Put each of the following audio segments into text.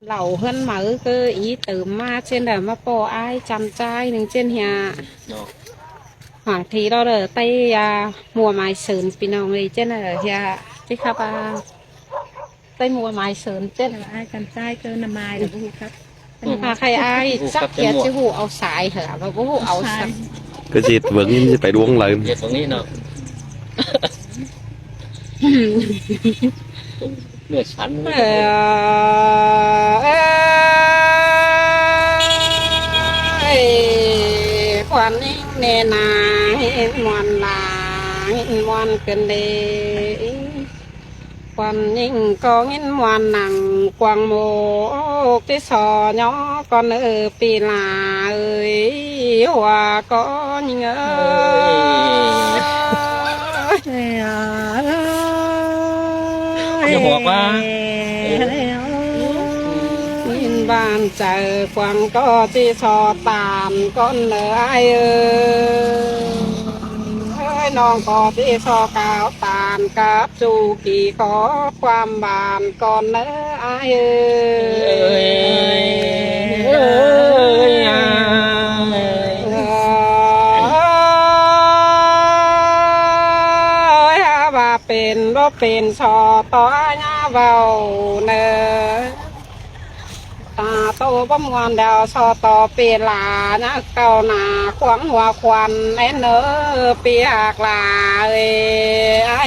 lẩu hơn mở cơ ý từ ma trên đời mà bỏ ai chăm trai đứng trên nhà hoàng thì đó là tay mùa mài sườn pin nào người trên là nhà chứ không tay mùa mài sườn trên là ai chăm trai cơ nằm mài đượcครับใครไอ้จักเกียรติหูเอาสายเหรอว่าหูเอาสาย cái gì vẫn phải đuông lại Việt vẫn nghĩ nào nửa sắn quan nè nà mòn là mòn cần đề quan nhìn có nghìn mòn nặng quang mồ cái sò nhỏ con ở pì là ơi hòa có nhớ hòa quá nhìn bàn chờ quang có tí sò tàn con ở ai ơiน้องก็ที่ซอก้าวตานกับจูกี่ขอความบานก่อนเนื้อไอ้ว่าเป็นว่าเป็นซอต่อหน้าเบาเนื้อตาโตบ่มวนดาวซอต่อเปียลานะเก่าหนาขวางหัวควันไอ้เนอเปียกลาเอ้ไอ้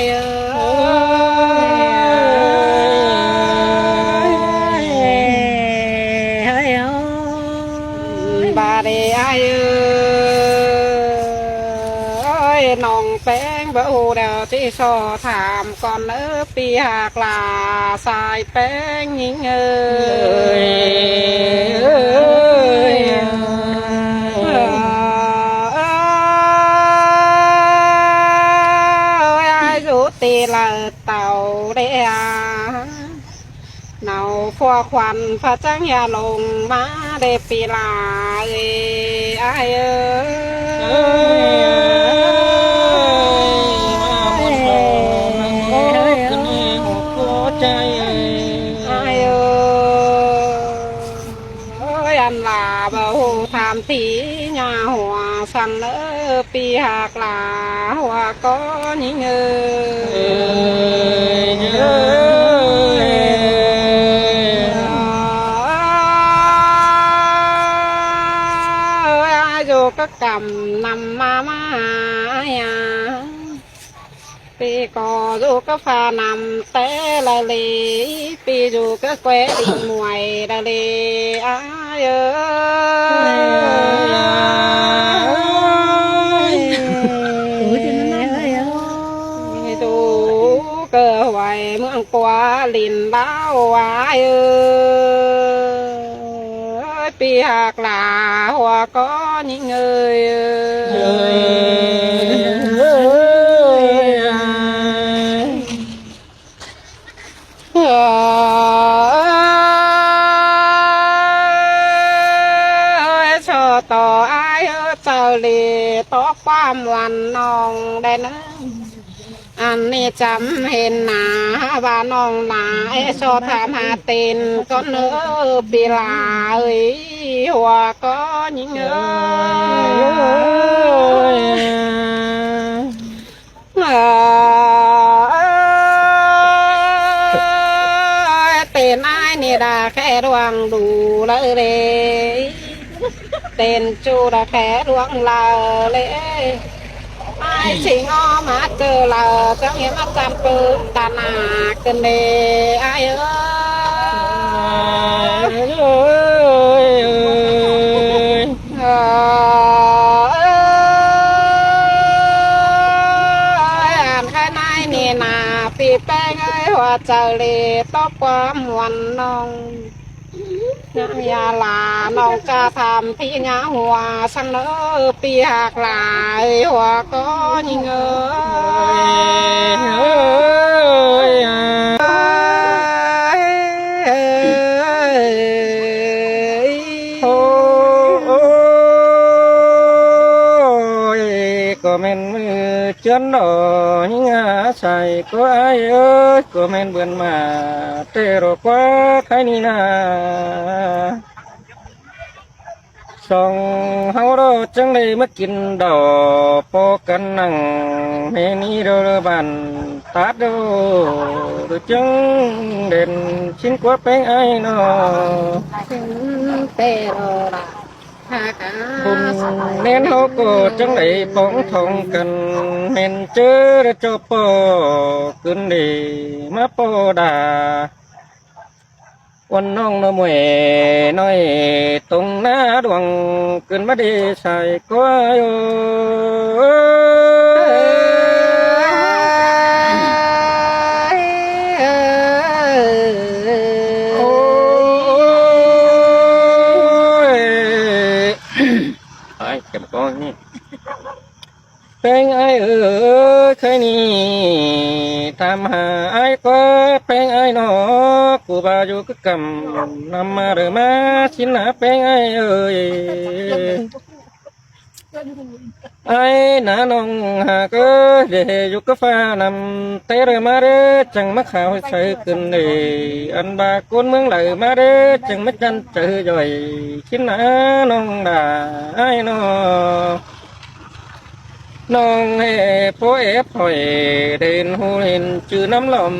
บาดไอ้น้องแป้งเบาเดาที่ซอถามก่อนเนอเปียกลาสายแป้งยิงตีละเต่าเดียเนาฟัวควันพระจังยาลงมาเดปีลาไอ้อันลาเบาทำทีญาหัวสั่งเนอปีหักลาหัวก็ยิงอยู่ก็กำนำมาปีก็อยู่ก็พานำเตะละลีปีอยู่ก็แกวดิมวยละลีอ้ายดูเกิดไว้เมืองกว่าลินเล่าไว้ปีหักหลาหัวก็ยิ่งชอต่อไอ้เจ้าเล่ต่อความวันน้องได้นะอันนี้จำเห็นหนาว่าน้องหนาชอถามหาเต็นก็เนื้อปีลาเอ้ยหัวก็ยิ่งเต็นไอ้นี่ดาแค่ดวงดูเลยเต็นจูดาแค่ดวงลาเลยไอ้สิงอมาเจอเราจังเห็นมาจำปืนตาหนาเกินเลยไอ้อ่านแค่ไหนนี่นาปีแป้งไอ้หัวเจอเลยตบความวันน้องยาลาน้องจะทำพี่ยาหัวสังเนอปีหักหลายหัวก็ยิ่งก็แม่นมือ chén đỏ những xài có ai ơi có men vườn mà tê rồi quá khai ni na song hao đó chẳng đây mất kín đỏ po cắn nằng mẹ ni đâu bàn tát đâu rồi chẳng đèn xin quá bánh ai nó tê rồi là ha cả nên hao cô chẳng đây bóng thong cần men chớ ra cho po cơn đi má po đàวันน้องน้ำเอ๋น้อยตรงหน้าดวงขึ้นมาดีใส่ก้อยโอ้ยไอ้เก็บก้อนนี่เป็นไอ้เคยนี่ทำหาไอ้ก็เป็นไอ้นอกูบาอยู่ก็กำนำมาหรือมาชินหาเป็นไอ้ไอ้น้าน้องหาก็เดี๋ยวอยู่ก็ฟ้านำเตะหรือมาเด้จังมาข่าวใส่ขึ้นเลยอันบาคนเมืองไหลมาเด้จังไม่จันเจอย่อยชินหาน้องด่าไอ้นอน้องให้พ่อพ่อยเดินหูเห็นจือน้ำลม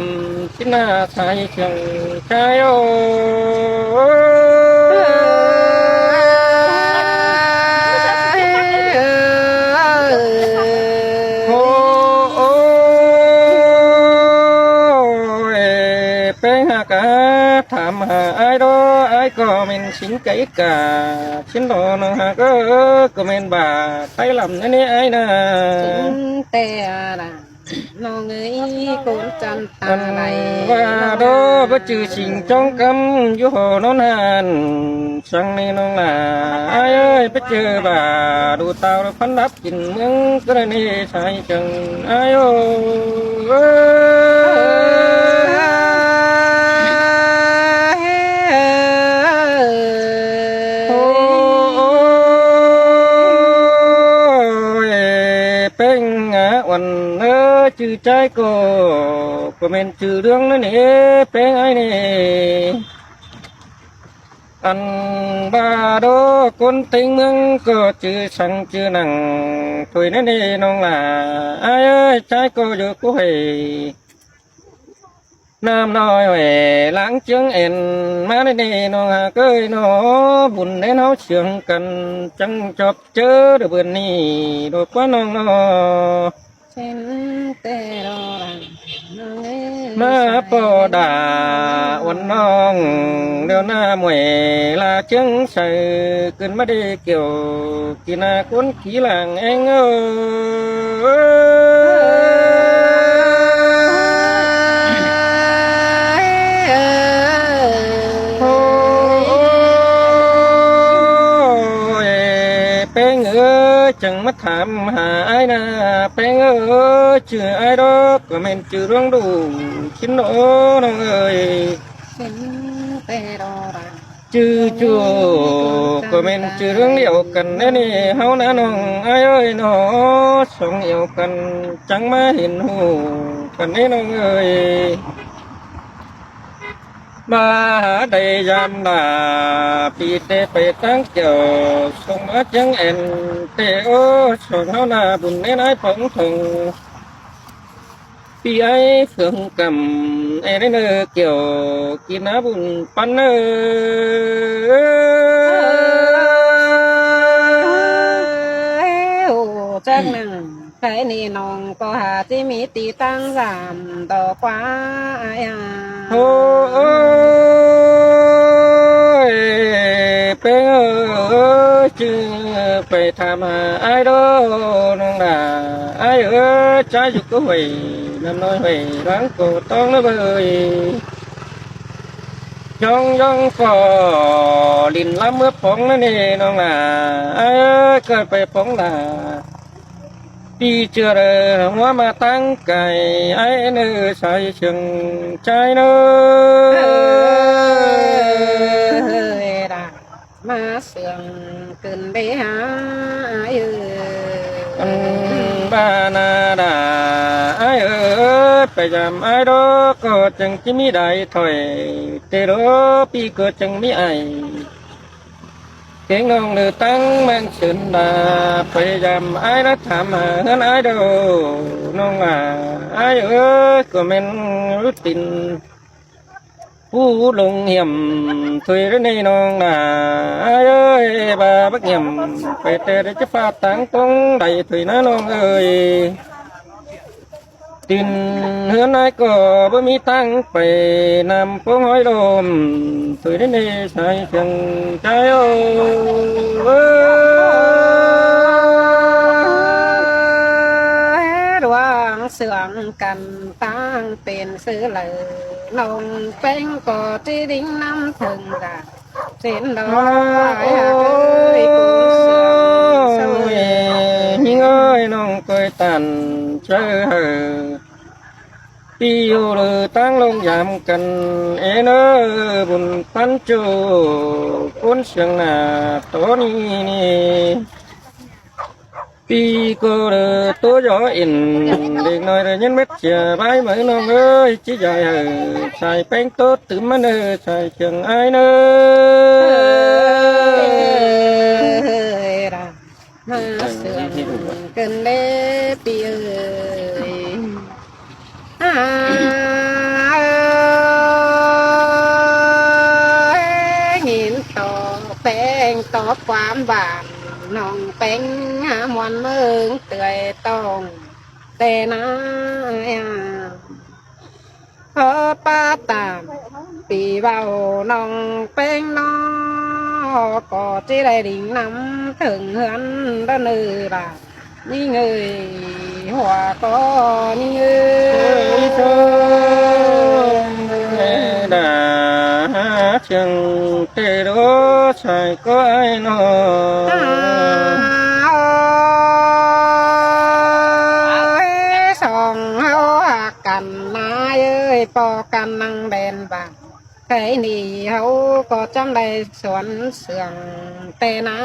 ที่หน้าใสเชียงชายโอเป็นหากาถามหาไอ้ดอไอ้ก็เป็นสิงไก่กาชิ้นดอน้องหาก็เป็นบาไทยลำนั่นนี่ไอ้นะ tê là nó người con chân ta anh này và đó bất trừ trình trong cấm du hồ nó nàn sang này nó là ai ơi bất trừ bà đủ tao phấn đắp trình những cái này sai chừng ai bên quần chữ trái của mình chữ đường nó nè bên ai nè anh ba đó con tình mương có chữ sang chữ nặng thôi nó nè nó là ai ơi trái cô được cô hề nam nói về lãng chương en má nè nó cười nó buồn đến nó trường cần chẳng chọc chớ được bữa nì đồ quá nó trên tê đó là nó người má po đà uốn nong đeo na mùi là chứng sài cơn má đi kiểu kỳ na cuốn ký làng anh chẳng mất thảm hả ai na bé ơi chứ ai đó của mình chứ rong đủ chín độ nó ơi trên tê đó là chứ chùa của mình chứ rong liệu cần đấy nè hao na nong ai ơi nó sống yêu cần chẳng má hình hù cần đấy nó ơi mà đây giam là bị tê bê tăng chờ sông á chẳng en tê ô sông hao na buồn nên ai phóng thùng bị ai phương cầm em đến nơi kiểu kia ná buồn pan chắc nè cái này nòng có hà chỉ mi tì tăng giảm đỏ quá ai à ôi bé ơi chứ phải tham ai đó nó là ai ơi trái dục có hủy năm nói hủy đáng cổ tông nó bơi trong trong phò lìn lắm mướp phóng nó nè nó là ai ơi cần phải phóng là đi chưa rồi hóa mà tăng cày ai nơi sai chừng trái nơi mà sườn cần bé hả ai บานาดาไอ้เอ้ยไปยามไอ้ดอกก็จังที่มีได้ถอยเตโรปีก็จังมีไอเก่งน้องเดือตั้งมันเชิญดาไปยามไอ้รักถามหาเงินไอ้ดอน้องไอ้เอ้ยก็แม่นรู้ตินผู้ลงเหี่ยมถอยในน้องไอ้เอ้ยบาบักเหี่ยมไปแต่ได้จะฟาดตังตรงใดถอยนะน้องเอ้ยตินเฮือนไอ้ก็บ่มีตังไปนำพวงห้อยลมถอยในใส่เพียงใจโอ้ดวงเสื่องกันตั้งเป็นซื้อเลยนองเป็นก็ที่ดิ้งน้ำถึงกันเส้นดอยหากเอ้ยกูเสื่องเสวย หิงเอ้ยน้องเคยตันเจอพี่อยู่หรือตั้งลงยามกันเอ็นเอ้ยบุญพันจูคนเสียงหน้าตัวนี้นี่พี่ก็เลยตัวย่ออินเด็กน้อยเลยยันเม็ดเชียใบเหมือนน้องเอ้ยชี้ใหญ่ใส่แป้งโต๊ดตื่นมาเนอใส่เชียงไอ้เนอ มาเสื่อมกันเล่ปีเอ้ยเห็นต่อแป้งต่อความบานน้องแป้งหามวันเมืองเตยต้องแต่นาพอป้าตามปีเบาน้องแป้งน้องก็จะได้ดิ่งน้ำถึงเฮือนด้านเนือนี่เงยหัวก็นี่เงย đã chừng tê đó sai có ai nó sòng hao cành nai ơi po cành năng đèn vàng cái nì hao có trong đây xuân sườn tê ná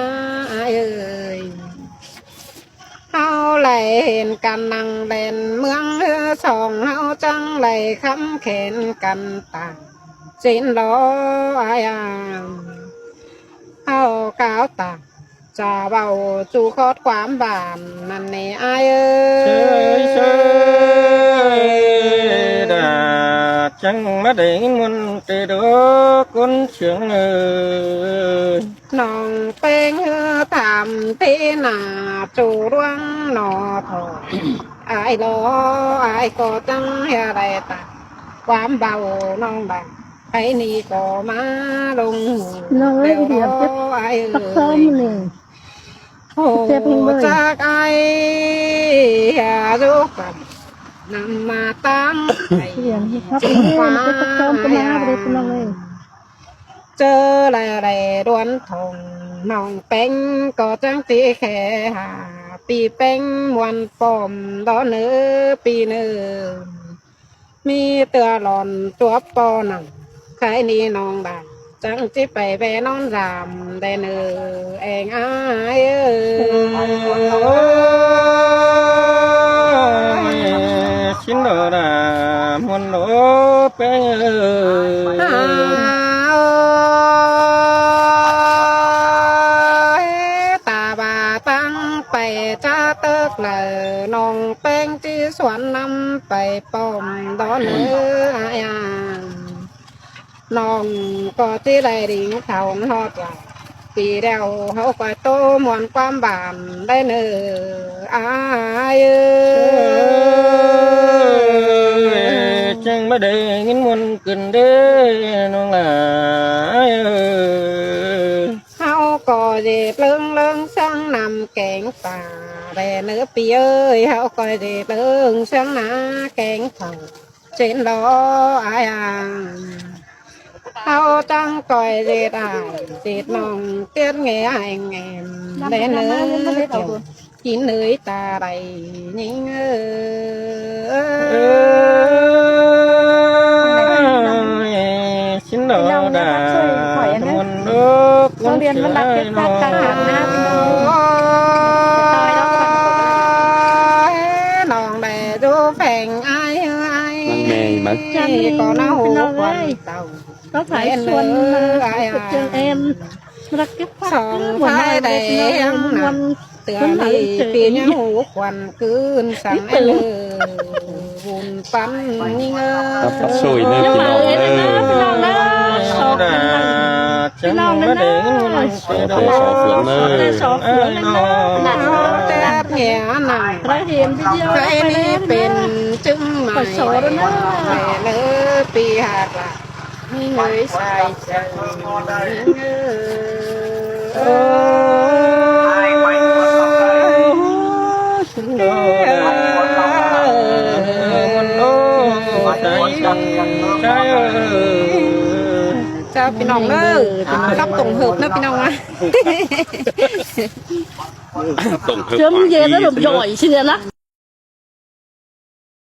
ơi hao lại hiện cành năng đèn mương sòng hao trăng lại khắm khen cành tàng xin đó ai hao cáo tàngจะเบาจูคอดความบานนั่นนี่อายเอ้ chơi ย chơi đã chẳng mà để muốn tê đó con trường ơi น้องเป็นทำที่นาจูร่วงหนอทออายรออายก็จังอะไรตาความเบาน้องบางไอ้นี่ก็มาลง น้องเอ้ยเดี๋ยวจะ อาย ตักซ้อมมันเอง โอ้จากไอ้หาดูกันนำมาตั้ง เสียงที่ครับเองมันจะตักซ้อมกันมาไปเลยน้องเอ้ย เจออะไรดวนทงน้องเป็นก็จังตีแค่หาปีเป็นมวนปอมดอเนื้อปีเนื้อมีเตือหลอนตัวปอหนังใครนี่น้องได้จังจิไปแบนอนรามได้เนื้อเองอายเอ้ย xin đó là muốn nó bé ơi ตาบาตั้งไปจ้าเติกเลยน้องแป้งที่สวนนำไปป้อมดอนเนื้ออาญาน้องก็ที่ได้ดิ่งเขาหอดว่าปีเดียวเขาก็โตมวนความบานได้เนื้ออายเอ้ย chẳng mà để nghìn muốn cần đế nó là ai ơi เขาก็เด็ดเลื่องเลื่องช่างนำแกงป่าแต่เนื้อปีเอ้ยเขาก็เด็ดเลื่องช่างนาแกงเผาเช่นล้ออายเขาจังก่อยเด็ดอายเด็ดน้องเตี้ยแง่ไอ้แง่แต่เนื้อเกี่ยวกินเนื้อตาใดยิ่งxin đó là muốn nước โรงเรียนมันรักเก็บภาพต่างหากนะพี่น้อง có nó Phi hổ Long quần ơi. tàu Có phải Em xuân ơi, mà ai của à. trường em rất cái phát Sòng mùa phai này đầy em nè tựa đi pì nhau hổ quần cứ sẵn em ơi buồn pan ngơ ครับปัดซุยเนื้อพี่น้องเด้อ chẳng mong nó để nó sẽ Sò phượng ơi. sò phượng lên đó nó tét nghe nặng เราเห็นวิดีโอ ใคร ไปแล้ นี่ ว เป็นจึงใหม่ ขอโชว์ด้วยนะ แม่เลยปีหักละมีเงยใส่ใจเงย chào พี่น้องเด้อรับtổng hợpนะพี่น้องนะ ต้องเพิ่ม chấm dê nó đụng giỏi xưa lắm